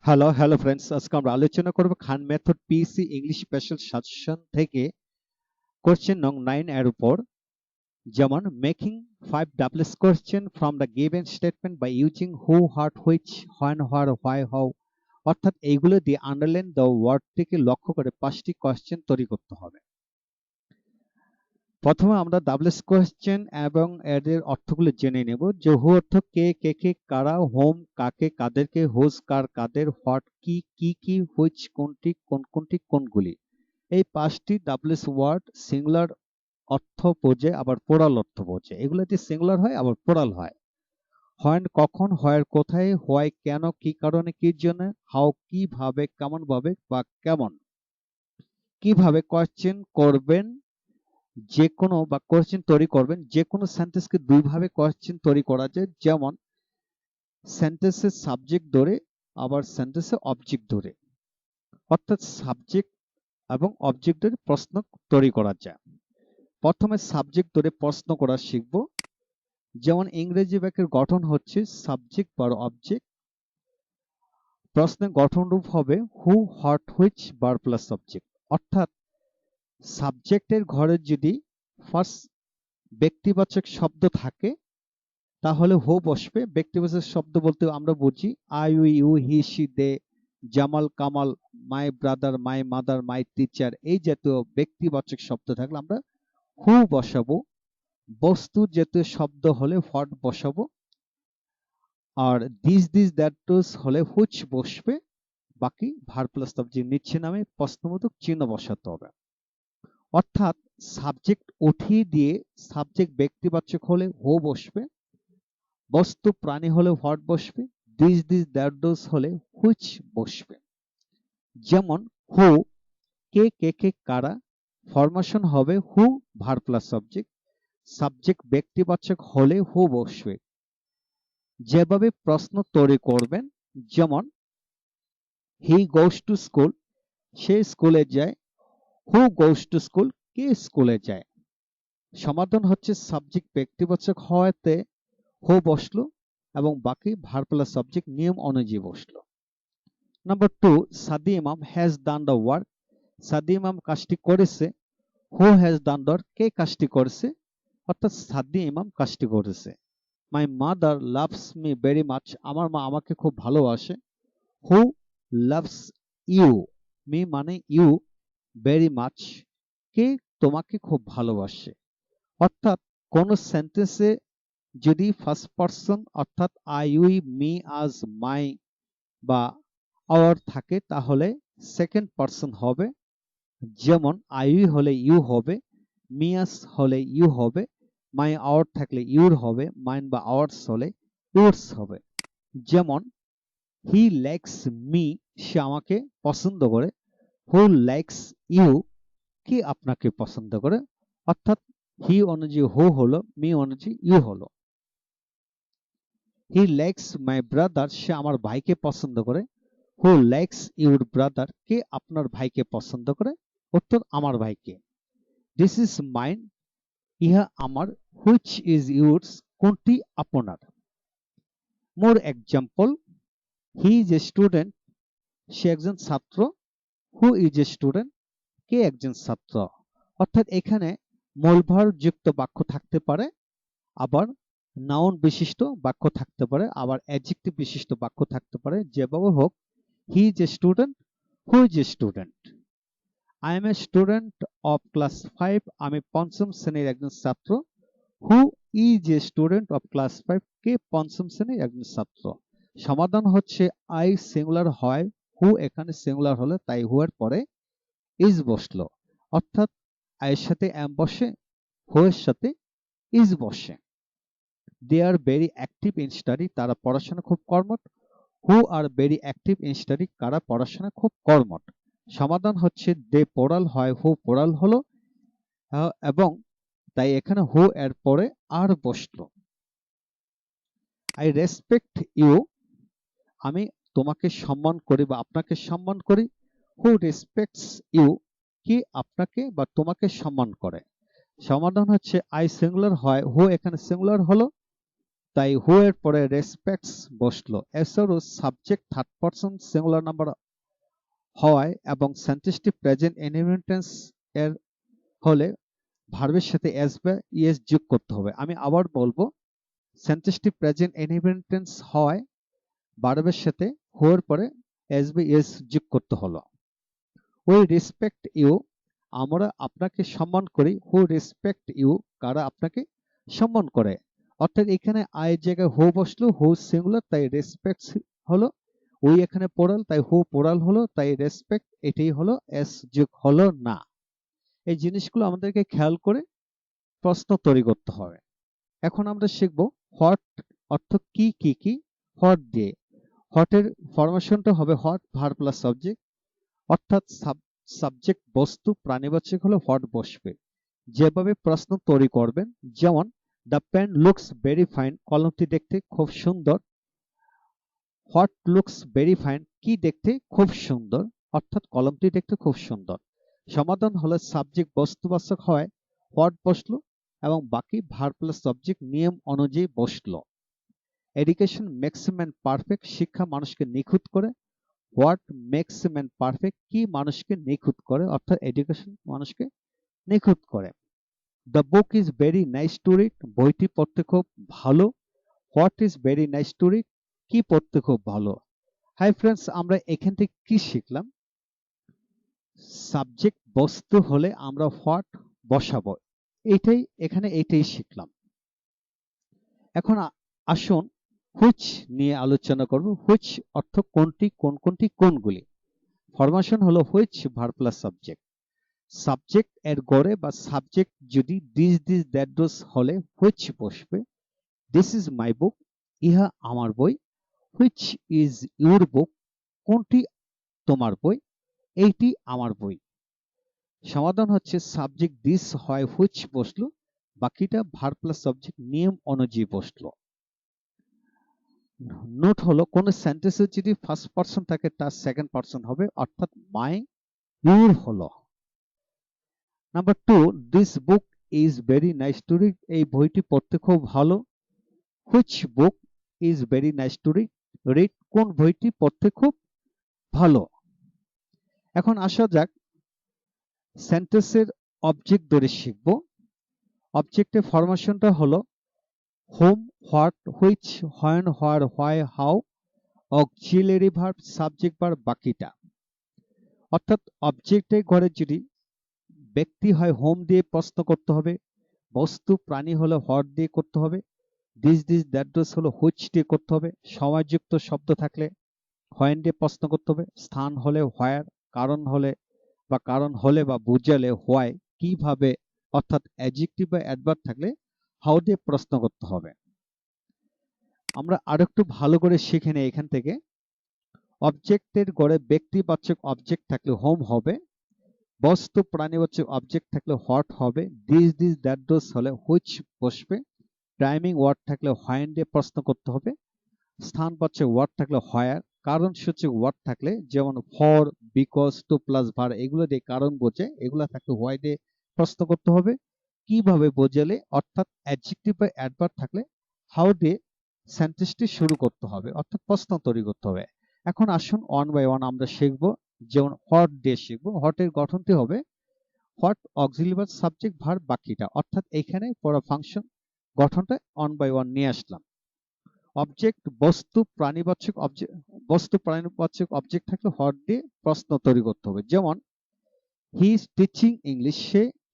Hello friends, আজকে আমরা আলোচনা করব Khan method PSC English special suggestion থেকে কোশ্চেন নং 9 এর উপর। যেমন making 5 doubles question from the given statement by using who, what, which, when, where, why, how, অর্থাৎ এইগুলো দিয়ে আন্ডারলাইন দ্য ওয়ার্ডটিকে লক্ষ্য করে 5টি কোশ্চেন তৈরি করতে হবে। প্রথমে আমরা ডাবলস কোশ্চেন এবং এদের অর্থগুলো জেনে নেব। যে হু অর্থ কে, কে কে, কারা, হোম কাকে কাদেরকে, হুজ কার কাদের, হোয়াট কি কি কি, হুইচ কোনটি কোন কোনটি কোনগুলি। এই 5টি ডাবলস ওয়ার্ড সিঙ্গুলার অর্থ বোঝে, আবার প্লুরাল অর্থ বোঝে। এগুলোতে সিঙ্গুলার হয় আবার প্লুরাল হয়। হোয়েন কখন, হোয়ার কোথায়, হোয়াই কেন কি কারণে কি জন্য, হাউ কিভাবে কেমন ভাবে বা কেমন, কিভাবে কোশ্চেন করবেন, যে কোনো বা কোশ্চেন তৈরি করবেন। যে কোনো সেন্টেন্সকে দুই ভাবে কোশ্চেন তৈরি করা যায়, যেমন সেন্টেন্সের সাবজেক্ট ধরে আবার সেন্টেন্সের অবজেক্ট ধরে, অর্থাৎ সাবজেক্ট এবং অবজেক্ট ধরে প্রশ্ন তৈরি করা যায়। প্রথমে সাবজেক্ট ধরে প্রশ্ন করা শিখব। যেমন ইংরেজি বাক্যের গঠন হচ্ছে সাবজেক্ট বার অবজেক্ট। প্রশ্নের গঠন রূপ হবে হু, হোয়াট, হুইচ বার প্লাস সাবজেক্ট। অর্থাৎ সাবজেক্টের ঘরে যদি ফার্স্ট ব্যক্তিবাচক শব্দ থাকে তাহলে হু বসবে। ব্যক্তিবাচক শব্দ বলতে আমরা বুঝি I, we, you, he, she, they, Jamal, Kamal, my brother, my mother, my teacher, এই জাতীয় ব্যক্তিবাচক শব্দ থাকলে আমরা হু বসাবো। বস্তু জাতীয় শব্দ হলে হোয়াট বসাবো। আর দিস দ্যাট দোজ হলে হুইচ বসবে। বাকি ভার্ব প্লাস সাবজেক্ট নিচ্ছে নামে প্রশ্নবোধক চিহ্ন বসাতে হবে। অর্থাৎ সাবজেক্ট উঠিয়ে দিয়ে সাবজেক্ট ব্যক্তিবাচক হলে হু বসবে, বস্তু প্রাণী হলে হোয়াট বসবে, দিস দ্যাট দোজ হলে হুইচ বসবে। যেমন হু কে, কে কে, কারা। ফরমেশন হবে হু ভার্ব প্লাস সাবজেক্ট। সাবজেক্ট ব্যক্তিবাচক হলে হু বসবে। যেভাবে প্রশ্ন তৈরি করবেন, যেমন হি গোস টু স্কুল, সে স্কুলে যায়। হু গোস টু স্কুল, কে স্কুলে যায়। সমাধান হচ্ছে সাবজেক্ট ব্যক্তিবাচক হওয়াতে হু বসলো এবং বাকি ভার্ব প্লাস সাবজেক্ট নিয়ম অনুযায়ী বসলো। নাম্বার 2, সাদি ইমাম হ্যাজ ডান দ্য ওয়ার্ক। সাদি ইমাম কাজটি করেছে। Who has done the work, কে কাজটি করেছে, অর্থাৎ সাদি ইমাম কাজটি করেছে। My mother loves me very much, আমার মা আমাকে খুব ভালোবাসে। হু লাভস ইউ, মি মানে ইউ, ভেরি মাচ কে তোমাকে খুব ভালোবাসে। অর্থাৎ কোন সেন্টেন্সে যদি ফার্স্ট পারসন অর্থাৎ I, we, me, us, my বা আওয়ার থাকে তাহলে সেকেন্ড পারসন হবে। যেমন আই, উই হলে ইউ হবে, মি, আস হলে ইউ হবে, মাই, আওয়ার থাকলে ইউর হবে, মাইন বা আওয়ার্স হলে ইউরস হবে। যেমন হি লাইকস মি, সে আমাকে পছন্দ করে। হু লাইকস ইউ, কে আপনাকে পছন্দ করে। অর্থাৎ হি অনুযায়ী হু হলো, মি অনুযায়ী ইউ হলো। হি লাইকস মাই ব্রাদার, সে আমার ভাইকে পছন্দ করে। হু লাইকস ইউর ব্রাদার, কে আপনার ভাইকে পছন্দ করে। উত্তর আমার ভাইকে। দিস ইজ মাইন, ইহা আমার। হুইচ ইজ ইউরস, কোনটি আপনার। More example, he is a student, সে একজন ছাত্র। হু ইজ এ স্টুডেন্ট, কে একজন ছাত্র। অর্থাৎ এখানে মূলভার যুক্ত বাক্য থাকতে পারে, আবার নাউন বিশিষ্ট বাক্য থাকতে পারে, আবার অ্যাডজেক্টিভ বিশিষ্ট বাক্য থাকতে পারে। যেভাবে হোক, হি is a student, who is a student. I M a student of class 5, আমি পঞ্চম শ্রেণীর একজন ছাত্র। Who is a student of class 5, কে পঞ্চম শ্রেণীর একজন ছাত্র। সমাধান হচ্ছে আই সিঙ্গুলার হয়, হু এখানে সিঙ্গুলার হলে তাই হু এর পরে ইজ বসলো। অর্থাৎ আই এর সাথে এম বসে, হু এর সাথে ইজ বসে। They are very active in study, তারা পড়াশোনা খুব কর্মঠ। Who are very active in study, কারা পড়াশোনা খুব কর্মঠ। সমাধান হচ্ছে দে পোরাল হয়, হু পোরাল হলো এবং তাই এখানে হু এর পরে আর বসলো। আই রেসপেক্ট ইউ, আমি তোমাকে সম্মান করি বা আপনাকে সম্মান করি। হু রেসপেক্টস ইউ, কি আপনাকে বা তোমাকে সম্মান করে। সমাধান হচ্ছে আই সিঙ্গুলার হয়, হু এখানে সিঙ্গুলার হলো তাই হু এর পরে রেসপেক্টস বসলো। এছাড়াও subject third person singular number হওয়ায় এবং সেন্টেন্সটি প্রেজেন্ট ইনহেরিটেন্স এর হলে ভার্বের সাথে এস বা ইএস যোগ করতে হবে। আমি আবার বলবো, সেন্টেন্সটি প্রেজেন্ট ইনহেরিটেন্স হওয়ায় ভার্বের সাথে হু এর পরে এস বা ইএস যোগ করতে হলো। উই রেসপেক্ট ইউ, আমরা আপনাকে সম্মান করি। হু রেসপেক্ট ইউ, কারা আপনাকে সম্মান করে। অর্থাৎ এখানে আই জায়গায় হু বসলো, হু সিঙ্গুলার তাই রেসপেক্ট হলো। উই এখানে প্লুরাল তাই হু প্লুরাল হলো, তাই রেসপেক্ট এটাই হলো, এস যোগ হলো না। এই জিনিসগুলো আমাদেরকে খেয়াল করে প্রশ্ন তৈরি করতে হবে। এখন আমরা শিখব হোয়াট অর্থ কি কি কি হোয়াট দিয়ে। হোয়াটের ফরমেশনটা হবে হোয়াট ভার্ব প্লাস সাবজেক্ট, অর্থাৎ সাবজেক্ট বস্তু প্রাণীবাচক হলো হোয়াট বসবে। যেভাবে প্রশ্ন তৈরি করবেন, যেমন the pen looks very fine, কলমটি দেখতে খুব সুন্দর। হোয়াট লুকস ভেরি ফাইন, কি দেখতে খুব সুন্দর, অর্থাৎ কলমটি দেখতে খুব সুন্দর। সমাধান হলো সাবজেক্ট বস্তুবাচক হয় হোয়াট বসলো এবং বাকি ভার্ব প্লাস সাবজেক্ট নিয়ম অনুযায়ী বসলো। এডুকেশন মেক্স ম্যান পারফেক্ট, শিক্ষা মানুষকে নিখুঁত করে। হোয়াট মেক্স ম্যান পারফেক্ট, কি মানুষকে নিখুঁত করে, অর্থাৎ এডুকেশন মানুষকে নিখুঁত করে। The book is very nice to read, বইটি পড়তে খুব ভালো। What is very nice to read, কি পড়তে খুব ভালো। হাই ফ্রেন্ডস, আমরা এখান থেকে কি শিখলাম? সাবজেক্ট বস্তু হলে আমরা হোয়াট বসাবো, এটাই শিখলাম। এখন আসুন হুইচ নিয়ে আলোচনা করব। হুইচ অর্থ কোনটি, কোনটি, কোনগুলি। ফরমেশন হলো which verb plus subject. Subject এর গড়ে বা সাবজেক্ট যদি দিস দ্যাট দোজ হলে হুইচ বসবে। দিস ইজ মাই বুক, ইহা আমার বই। হুইচ ইজ ইউর বুক, কোনটি তোমার বই, এইটি আমার বই। সমাধান হচ্ছে সাবজেক্ট দিস হয় হুইচ বসলো, বাকিটা ভার্ব প্লাস সাবজেক্ট নিয়ম অনুযায়ী বসলো। নোট হলো কোন সেন্টেন্সে যদি ফার্স্ট পারসন থাকে তার সেকেন্ড পারসন হবে, অর্থাৎ মাই, ইউর হলো। Number 2, this book is very nice to read, এই বইটি পড়তে খুব ভালো। Which book is very nice to read, read কোন বইটি পড়তে খুব ভালো। এখন আসা যাক সেন্টেন্সের অবজেক্ট ধরে শিখব। অবজেক্টের ফরমেশনটা হলো home, what, which, when, where, why, how, auxiliary verb, subject verb, বাকিটা। অর্থাৎ অবজেক্টের ঘরে যদি ব্যক্তি হয় হোম দিয়ে প্রশ্ন করতে হবে, বস্তু প্রাণী হলে হোয়াট দিয়ে করতে হবে, দিস দ্যাট দোজ হলো হুইচ দিয়ে করতে হবে, সময়যুক্ত শব্দ থাকলে হোয়েন দিয়ে প্রশ্ন করতে হবে, স্থান হলে হোয়ার, কারণ হলে বা বুঝালে হোয়াই, কিভাবে অর্থাৎ অ্যাডজেক্টিভ বা অ্যাডভার্ব থাকলে হাউ দিয়ে প্রশ্ন করতে হবে। আমরা আরেকটু ভালো করে শিখে নেই এখান থেকে। অবজেক্টের গড়ে ব্যক্তিবাচক অবজেক্ট থাকলে হোম হবে, বস্তু প্রাণীবাচক অবজেক্ট থাকলে হোয়াট হবে, দিস দ্যাট দোজ হলে হুইচ বসবে, টাইমিং ওয়ার্ড থাকলে হোয়েন দিয়ে প্রশ্ন করতে হবে, স্থানবাচক ওয়ার্ড থাকলে হোয়ার, কারণসূচক ওয়ার্ড থাকলে যেমন for, because, two plus verb, এগুলো দিয়ে কারণ বোঝে, এগুলো থাকলে হোয়াই দিয়ে প্রশ্ন করতে হবে, কিভাবে বোঝালে অর্থাৎ অ্যাডজেক্টিভ বা অ্যাডভার্ব থাকলে হাউ দিয়ে সেন্টেন্সটি শুরু করতে হবে, অর্থাৎ প্রশ্ন তৈরি করতে হবে। এখন আসুন ওয়ান বাই ওয়ান আমরা শিখব। যেমন হোয়াট দিয়ে শিখব। হোয়াটের গঠনটি হবে what, auxiliary verb, subject verb, বাকিটা। অর্থাৎ এখানে পুরো ফাংশন গঠনটা ওয়ান বাই ওয়ান নিয়ে আসলাম। অবজেক্ট বস্তু প্রাণীবাচক অবজেক্ট থাকলে হোয়াট দিয়ে প্রশ্ন তৈরি করতে হবে। যেমন হি ইজ টিচিং ইংলিশ,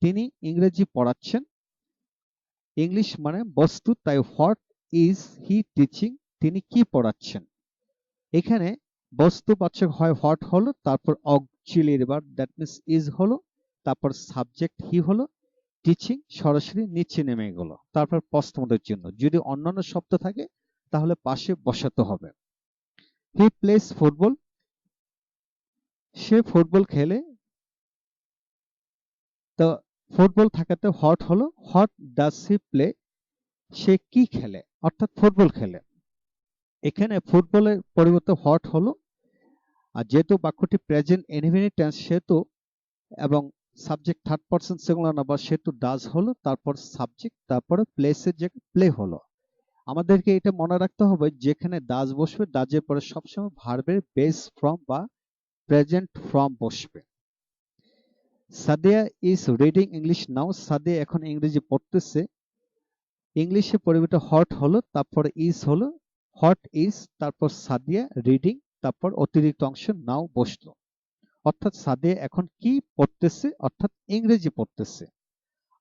তিনি ইংরেজি পড়াচ্ছেন। ইংলিশ মানে বস্তু, তাই হোয়াট ইজ হি টিচিং, তিনি কি পড়াচ্ছেন। এখানে বস্তুবাচক হয় হোয়াট হলো, তারপর auxiliary verb that means is হলো, তারপর সাবজেক্ট হি হলো, টিচিং সরাসরি নিচে নেমে গেল, তারপর প্রশ্নবোধক চিহ্ন। যদি অন্যান্য শব্দ থাকে তাহলে পাশে বসাতে হবে। He plays football, say football খেলে। তো ফুটবল থাকাতে হোয়াট হলো, হোয়াট ডাজ হি প্লে, সে কি খেলে, অর্থাৎ ফুটবল খেলে। এখানে ফুটবলের পরিবর্তে হোয়াট হলো, আর যেহেতু বাক্যটি প্রেজেন্ট ইনডেফিনিট টেন্স সেহেতু এবং subject third person singular number সেহেতু ডাজ হলো, তারপর সাবজেক্ট, তারপরে প্লেসের জায়গায় প্লে হলো। আমাদেরকে এটা মনে রাখতে হবে, যেখানে ডাজ বসবে ডাজের পরে সবসময় ভার্বের বেস ফর্ম বা প্রেজেন্ট ফর্ম বসবে। সাদিয়া ইজ রিডিং ইংলিশ নাও, সাদিয়া এখন ইংরেজি পড়তেছে। ইংলিশে পরিবর্তে হট হলো, তারপর ইজ হলো, হট ইজ, তারপর সাদিয়া রিডিং, তারপর অতিরিক্ত অংশ নাও বসলো। অর্থাৎ সাদিয়া এখন কি পড়তেছে, অর্থাৎ ইংরেজি পড়তেছে।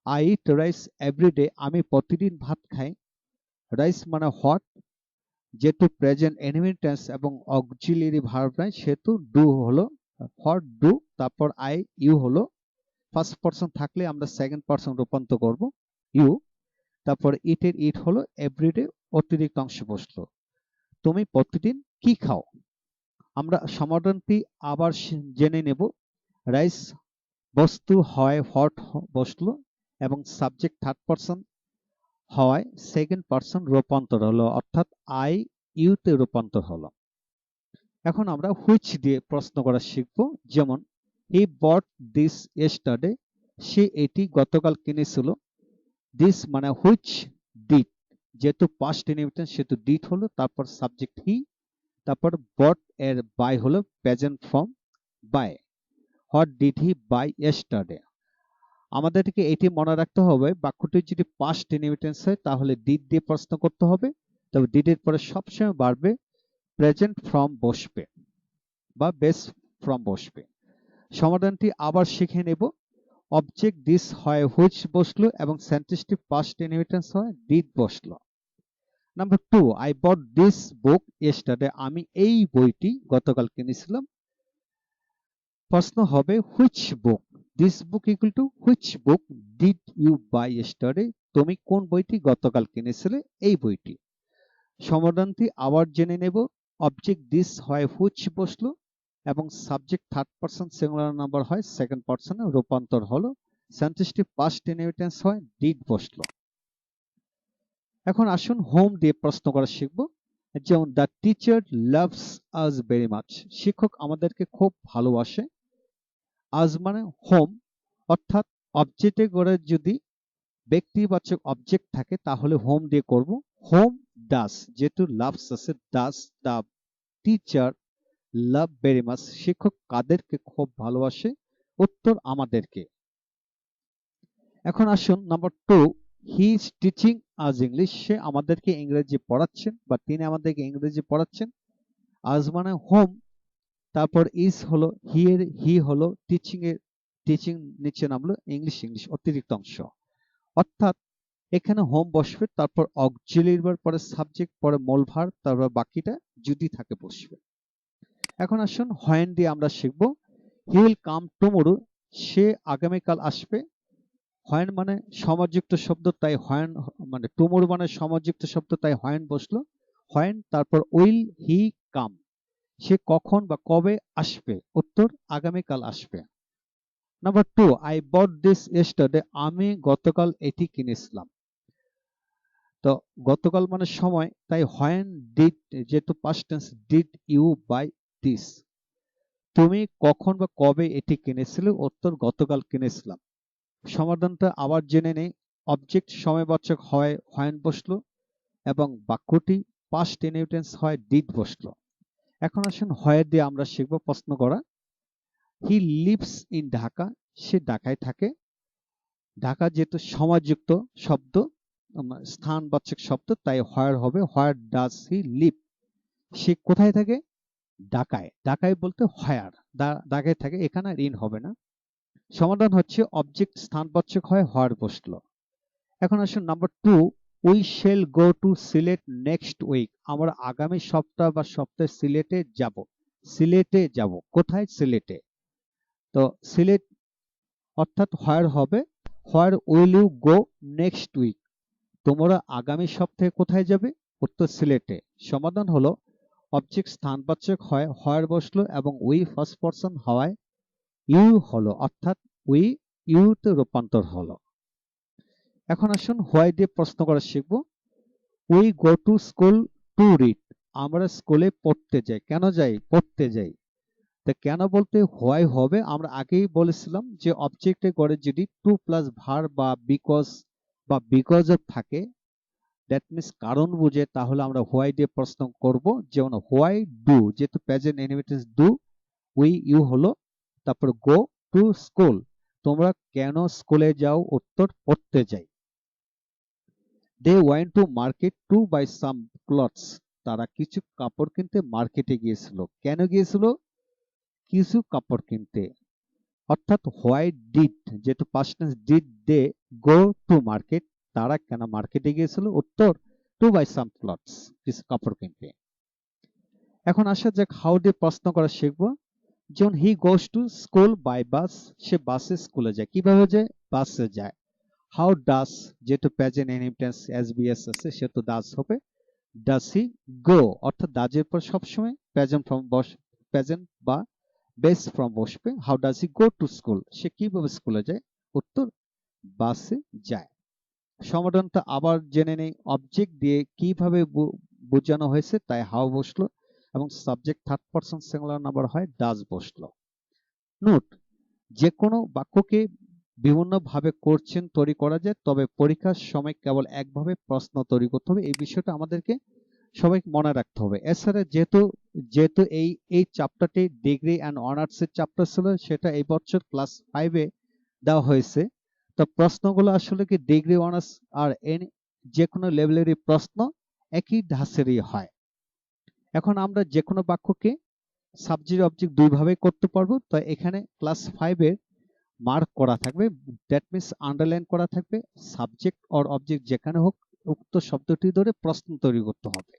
আই ইট রাইস এভরিডে, আমি প্রতিদিন ভাত খাই। রাইস মানে হট, যেহেতু প্রেজেন্ট এনিমিড টেন্স এবং অক্সিলিয়ারি ভার্ব নাই, সেহেতু ডু হলো হট ডু, তারপর আই ইউ হলো, ফার্স্ট পারসন থাকলে আমরা সেকেন্ড পারসন রূপান্তর করব ইউ, তারপর ইটের ইট হলো এভরিডে, অতিরিক্ত অংশ বসলো। তুমি প্রতিদিন কি খাও? আমরা সমাধানটি আবার জেনে নেব। রাইস বস্তু হয় হট বসলো এবং সাবজেক্ট থার্ড পারসন হওয়ায় সেকেন্ড পারসন রূপান্তর হলো, অর্থাৎ আই ইউতে রূপান্তর হলো। এখন আমরা হুইচ দিয়ে প্রশ্ন করা শিখব। যেমন হি বট দিস ইয়েস্টারডে, সে এটি গতকাল কিনেছিল। দিস মানে হুইচ ডিড, যেহেতু পাস্ট ইনডিফিনিট সেহেতু ডিড হলো, তারপর সাবজেক্ট হি, তারপর বট এর বাই হলো present form buy. What did he buy yesterday. আমাদেরকে এটি মনে রাখতে হবে, বাক্যটি যদি পাস্ট ইনডিফিনিট হয় তাহলে ডিড দিয়ে প্রশ্ন করতে হবে, তবে ডিড এর পরে সবসময় বাড়বে প্রেজেন্ট ফর্ম বসবে বা বেস ফর্ম বসবে। সমাধানটি আবার শিখে নেব। অবজেক্ট দিস হয় হুইচ বসলো এবং সেন্টেন্সটি পাস্ট ইনডিফিনিট হয় ডিড বসলো। Number 2, I bought this book yesterday, আমি এই বইটি গতকাল কিনেছিলাম। প্রশ্ন হবে which book, this book equal to which book did you buy yesterday, তুমি কোন বইটি গতকাল কিনেছিলে, এই বইটি। সমাধানটি আবার জেনে নেব। অবজেক্ট দিস হয় হুইচ বসলো এবং subject third person singular number হয় সেকেন্ড পারসনে রূপান্তর হলো, সেন্টেন্সটি পাস্ট ইনডিফিনিট হয় ডিড বসলো। এখন আসুন হোম দিয়ে প্রশ্ন করা শিখব। যেমন the teacher loves us very much, শিক্ষক আমাদেরকে খুব ভালোবাসে। আজ মানে হোম, অর্থাৎ অবজেক্টে করে যদি ব্যক্তিবাচক অবজেক্ট থাকে তাহলে হোম দিয়ে করব। হোম ডাস, যেহেতু লাভস আছে, does the teacher love very much, শিক্ষক কাদেরকে খুব ভালোবাসে, উত্তর আমাদেরকে। এখন আসুন নাম্বার 2, হি ইজ টিচিং আজ ইংলিশ, সে আমাদেরকে ইংরেজি পড়াচ্ছেন বা তিনি আমাদেরকে ইংরেজি পড়াচ্ছেন। আজ মানে হোম, তারপর ইজ হলো হি হলো টিচিং নিচে নামলো ইংলিশ অতিরিক্ত অংশ, অর্থাৎ এখানে হোম বসবে, তারপর অক্সিলিয়ারি ভার্ব, পরে সাবজেক্ট, পরে মূল ভার্ব, তারপর বাকিটা যদি থাকে বসবে। এখন আসুন হোয়েন দিয়ে আমরা শিখব। হি উইল কাম টুমরো, সে আগামীকাল আসবে। হোয়েন মানে সমাজযুক্ত শব্দ, তাই হোয়েন মানে টুমরো মানে সমাজযুক্ত শব্দ, তাই হোয়েন বসলো। হোয়েন, তারপর উইল হি কাম, সে কখন বা কবে আসবে, উত্তর আগামীকাল আসবে। Number 2, I bought this yesterday, আমি গতকাল এটি কিনেছিলাম। তো গতকাল মানে সময়, তাই হোয়েন ডিড, যেহেতু past tense, did you buy this, তুমি কখন বা কবে এটি কিনেছিলে, উত্তর গতকাল কিনেছিলাম। সমাধানটা আবার জেনে নেই। অবজেক্ট সময়বাচক হয় হোয়েন বসলো এবং বাক্যটি পাস্ট ইনডিফিনিট হয় ডিড বসলো। এখন আসুন হোয়ার দিয়ে আমরা শিখব প্রশ্ন করা। হি লিভস ইন ঢাকা, সে ঢাকায় থাকে। ঢাকা যেহেতু সময়যুক্ত শব্দ, স্থানবাচক শব্দ, তাই হোয়ার হবে হোয়ার ডাজ হি লিভ, সে কোথায় থাকে, ঢাকায়। ঢাকায় বলতে হোয়ার, ঢাকায় থাকে, এখানে আর ইন হবে না। সমাধান হচ্ছে অবজেক্ট স্থানবাচক হয় হোয়ার বসলো। এখন আসুন number 2, we shall go to Sylhet next week, আমরা আগামী সপ্তাহ বা সপ্তাহে সিলেটে যাব। কোথায়, সিলেটে। তো সিলেট অর্থাৎ হোয়ার হবে where will you go next week, তোমরা আগামী সপ্তাহে কোথায় যাবে, উত্তর সিলেটে। সমাধান হলো অবজেক্ট স্থানবাচক হয় হোয়ার বসলো এবং উই ফার্স্ট পারসন হওয়ায় ইউ হলো, অর্থাৎ উই ইউতে রূপান্তর হলো। এখন আসুন হোয়াই দিয়ে প্রশ্ন করা শিখব। We go to school to read, আমরা স্কুলে পড়তে যাই। কেন যাই, পড়তে যাই। তো কেন বলতে হোয়াই হবে, আমরা আগেই বলেছিলাম যে অবজেক্টে করে যদি টু প্লাস ভার্ব বা বিকজ অফ থাকে দ্যাট মিনস কারণ বুঝে তাহলে আমরা হোয়াই দিয়ে প্রশ্ন করব। যেমন হোয়াই ডু, যেহেতু present indefinite do, we you হলো, তারপর গো টু স্কুল, তোমরা কেন স্কুলে যাও, উত্তর পড়তে যাই। They went to market to buy some clothes, তারা কিছু কাপড় কিনতে মার্কেটে গিয়েছিল। কেন গিয়েছিল? কিছু কাপড় কিনতে। অর্থাৎ হোয়াই ডিড, যেহেতু past tense, did they go to market, তারা কেন মার্কেটে গিয়েছিল, উত্তর টু বাই সাম ক্লথস, কিছু কাপড় কিনতে। এখন আসা যাক হাউ দিয়ে প্রশ্ন করা শিখবো। যেমন he goes to school by bus, সে বাসে স্কুলে যায়। কিভাবে যায়? বাসে যায়। হাউ ডাস, যেহেতু প্রেজেন্ট ইনডিফিনিট এসবিএস আছে সেহেতু ডাস হবে। ডাস হি গো, অর্থাৎ ডাজের পর সবসময় প্রেজেন্ট ফর্ম প্রেজেন্ট বা বেস ফর্ম বসবে। How does he go to school, সে কিভাবে স্কুলে যায়, উত্তর বাসে যায়। সমাধানটা আবার জেনে নেই, অবজেক্ট দিয়ে কিভাবে বোঝানো হয়েছে, তাই হাউ বসলো এবং subject third person singular number হয় ডাজ বসলো। নোট, যে কোনো বাক্যকে বিভিন্ন ভাবে কোশ্চেন তৈরি করা যায়, তবে পরীক্ষার সময় কেবল একভাবে প্রশ্ন তৈরি করতে হবে, এই বিষয়টা আমাদেরকে সবাইকে মনে রাখতে হবে। এছাড়া যেহেতু যেহেতু এই চ্যাপ্টারটি ডিগ্রি অ্যান্ড অনার্স এর চ্যাপ্টার ছিল, সেটা এই বছর ক্লাস 5-এ দেওয়া হয়েছে। তো প্রশ্নগুলো আসলে কি ডিগ্রি অনার্স আর যে কোনো লেভেলেরই প্রশ্ন একই ধাঁচেরই হয়। এখন আমরা যে কোনো বাক্যকে সাবজেক্ট অবজেক্ট দুই ভাবে করতে পারবো। তো এখানে ক্লাস 5-এর মার্ক করা থাকবে, দ্যাট মিনস আন্ডারলাইন করা থাকবে, সাবজেক্ট অর অবজেক্ট যেখানে হোক উক্ত শব্দটি ধরে প্রশ্ন তৈরি করতে হবে।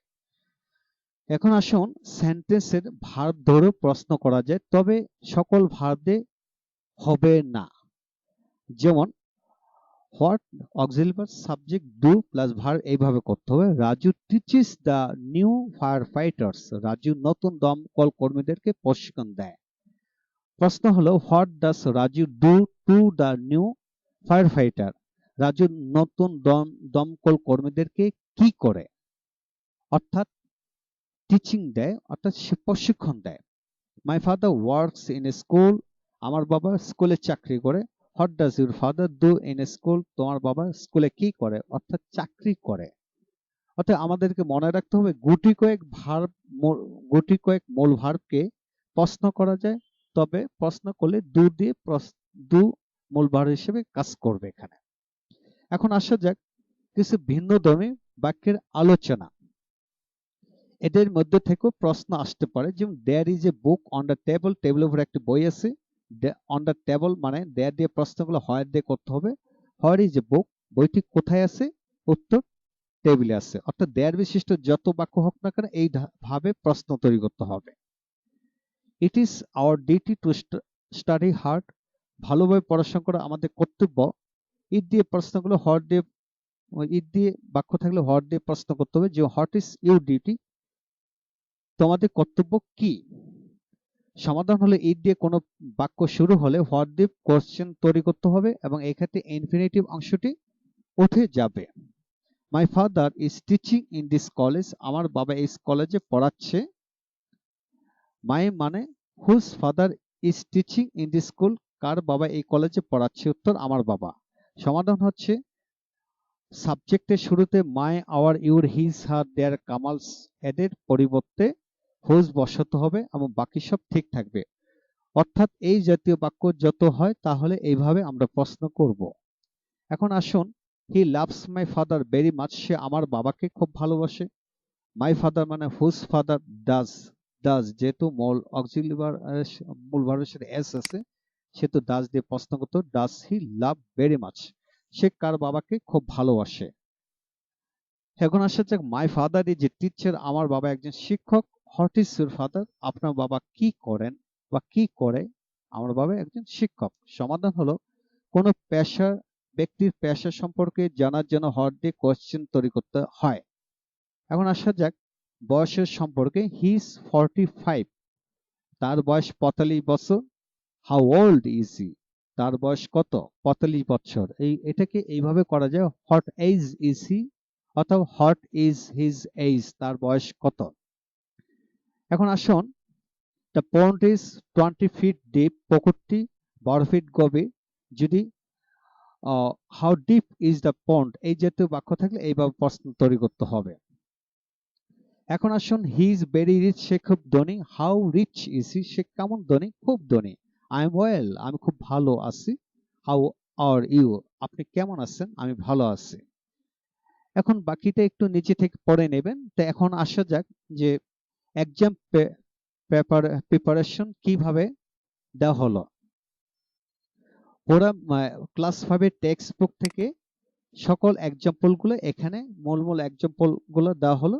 এখন আসুন সেন্টেন্সের ভার্ব ধরে প্রশ্ন করা যায়, তবে সকল ভার্ব দিয়ে হবে না। যেমন what auxiliary verb subject do plus verb, এইভাবে করতে হবে। Raju teaches the new firefighters, রাজু নতুন দমকল কর্মীদেরকে প্রশিক্ষণ দেয়। প্রশ্ন হলো what does Raju do to the new firefighter, Raju নতুন দমকল কর্মীদেরকে কি করে, অর্থাৎ টিচিং দেয়, অর্থাৎ সে প্রশিক্ষণ দেয়। My father works in a school, আমার বাবা স্কুলে চাকরি করে। What does your father do in a school, তোমার বাবা স্কুলে কি করে, অর্থাৎ চাকরি করে। অর্থাৎ আমাদেরকে মনে রাখতে হবে গুটি কয়েক মূল ভার্বকে প্রশ্ন করা যায়, তবে প্রশ্ন করলে ডু মূল ভার্ব হিসেবে কাজ করবে এখানে। এখন আসা যাক কিছু ভিন্নধর্মী বাক্যের আলোচনা। এদের মধ্যে থেকেও প্রশ্ন আসতে পারে। যেমন there is a book on the table, টেবিলের উপর একটি বই আছে। অন দ্য টেবল মানে দেয়ার দিয়ে প্রশ্নগুলো হোয়ার দিয়ে করতে হবে। হোয়ার ইজ এ বুক, বইটি কোথায় আছে, উত্তর টেবিলে আছে। অর্থাৎ দেয়ার বিশিষ্ট যত বাক্য হোক না কেন এই ভাবে প্রশ্ন তৈরি করতে হবে। It is our duty to study hard, ভালোভাবে পড়াশোনা করা আমাদের কর্তব্য। ইট দিয়ে প্রশ্নগুলো ইট দিয়ে বাক্য থাকলে হোয়াট দিয়ে প্রশ্ন করতে হবে। যে হোয়াট ইজ ইউর ডিউটি, তোমাদের কর্তব্য কি। সমাধান হলো ইট দিয়ে কোনো বাক্য শুরু হলে হোয়াট দিয়ে কোশ্চেন তৈরি করতে হবে এবং এক্ষেত্রে ইনফিনিটিভ অংশটি উঠে যাবে। My father is teaching in this college, আমার বাবা এই কলেজে পড়াচ্ছে। মাই মানে whose father is teaching in this school, কার বাবা এই কলেজে পড়াচ্ছে, উত্তর আমার বাবা। সমাধান হচ্ছে সাবজেক্টের শুরুতে মাই, আওয়ার, ইউর, হিজ, হার, দেয়ার, কামালস এদের পরিবর্তে হুজ বসাতে হবে এবং বাকি সব ঠিক থাকবে। অর্থাৎ এই জাতীয় বাক্য যত হয় তাহলে এইভাবে আমরা প্রশ্ন করব। এখন আসুন, he loves my father very much, সে আমার বাবাকে খুব ভালোবাসে। মাই ফাদার মানে হুজ ফাদার ডাজ, যেহেতু মূল ভার্বের সাথে এস আছে সেহেতু ডাজ দিয়ে প্রশ্ন করতে, does he love very much, সে কার বাবাকে খুব ভালোবাসে। এখন আসা যাক my father is a teacher, আমার বাবা একজন শিক্ষক। হোয়াট ইজ ইউর ফাদার, আপনার বাবা কি করেন বা কি করে, আমার বাবা একজন শিক্ষক। সমাধান হলো কোন ব্যক্তির পেশা সম্পর্কে জানার জন্য হোয়াট দিয়ে কোশ্চেন তৈরি করতে হয়। এখন আসা যাক বয়সের সম্পর্কে। হি ইজ 45, তার বয়স 45 বছর। হাউ ওল্ড ইজ হি, তার বয়স কত, 45 বছর। এটাকে এইভাবে করা যায়, হোয়াট এজ ইজ হি, অথবা হোয়াট ইজ হিজ এজ, তার বয়স কত। এখন আসুন, the pond is 20 fit deep, পুকুরটি 12 ফিট গভীর। যদি how deep is the pond, এই জাতীয় বাক্য থাকলে এইভাবে প্রশ্ন তৈরি করতে হবে। এখন আসুন, হি ইজ ভেরি রিচ, সে খুব ধনী। হাউ রিচ ইজ হি, সে কেমন ধনী? খুব ধনী। আই এম ওয়েল, আমি খুব ভালো আছি। হাউ আর ইউ, আপনি কেমন আছেন? আমি ভালো আছি। এখন বাকিটা একটু নিচে থেকে পড়ে নেবেন। তো এখন আসা যাক যে এক্সাম প্রিপারেশন কিভাবে দেওয়া হলো। ওরা ক্লাস 5 টেক্সট বুক থেকে সকল এক্সাম্পল গুলো এখানে মূল মূল এক্সাম্পল গুলো দেওয়া হলো।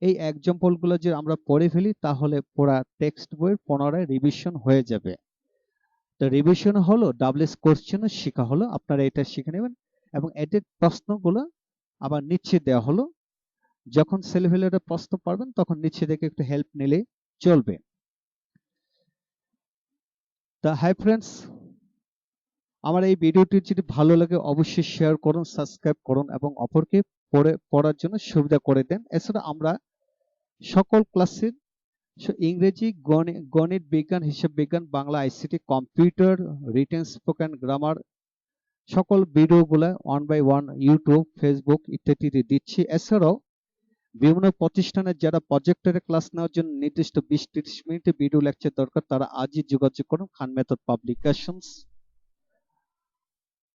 এই এক্সাম্পল গুলো যদি আমরা পড়ে ফেলি তাহলে পুরা টেক্সট বইয়ের পুনরায় রিভিশন হয়ে যাবে। তো রিভিশন হলো, ডাব্লিউএস কোশ্চেনও শেখা হলো, আপনারা এটা শিখে নেবেন। এবং এদের প্রশ্নগুলো আবার নিচে দেওয়া হলো। যখন ছেলেপেলেরা প্রশ্ন পারবেন তখন নিচে থেকে একটু হেল্প নিলে চলবে। তা হাই ফ্রেন্ডস, আমার এই ভিডিওটি যদি ভালো লাগে অবশ্যই শেয়ার করুন, সাবস্ক্রাইব করুন এবং অপরকে পড়ার জন্য সুবিধা করে দেন। এছাড়া আমরা সকল ক্লাসের ইংরেজি, গণিত, বিজ্ঞান, হিসাব বিজ্ঞান, Bangla, ICT, computer, written, spoken, grammar সকল ভিডিওগুলো 1 বাই 1 ইউটিউব, ফেসবুক ইত্যাদিতে দিচ্ছি। এছাড়াও বিভিন্ন প্রতিষ্ঠানের যারা প্রজেক্টরে ক্লাস নেওয়ার জন্য নির্দিষ্ট 20-30 মিনিটের ভিডিও লেকচার দরকার, তারা আজই যোগাযোগ করুন খান মেথড পাবলিকেশনস।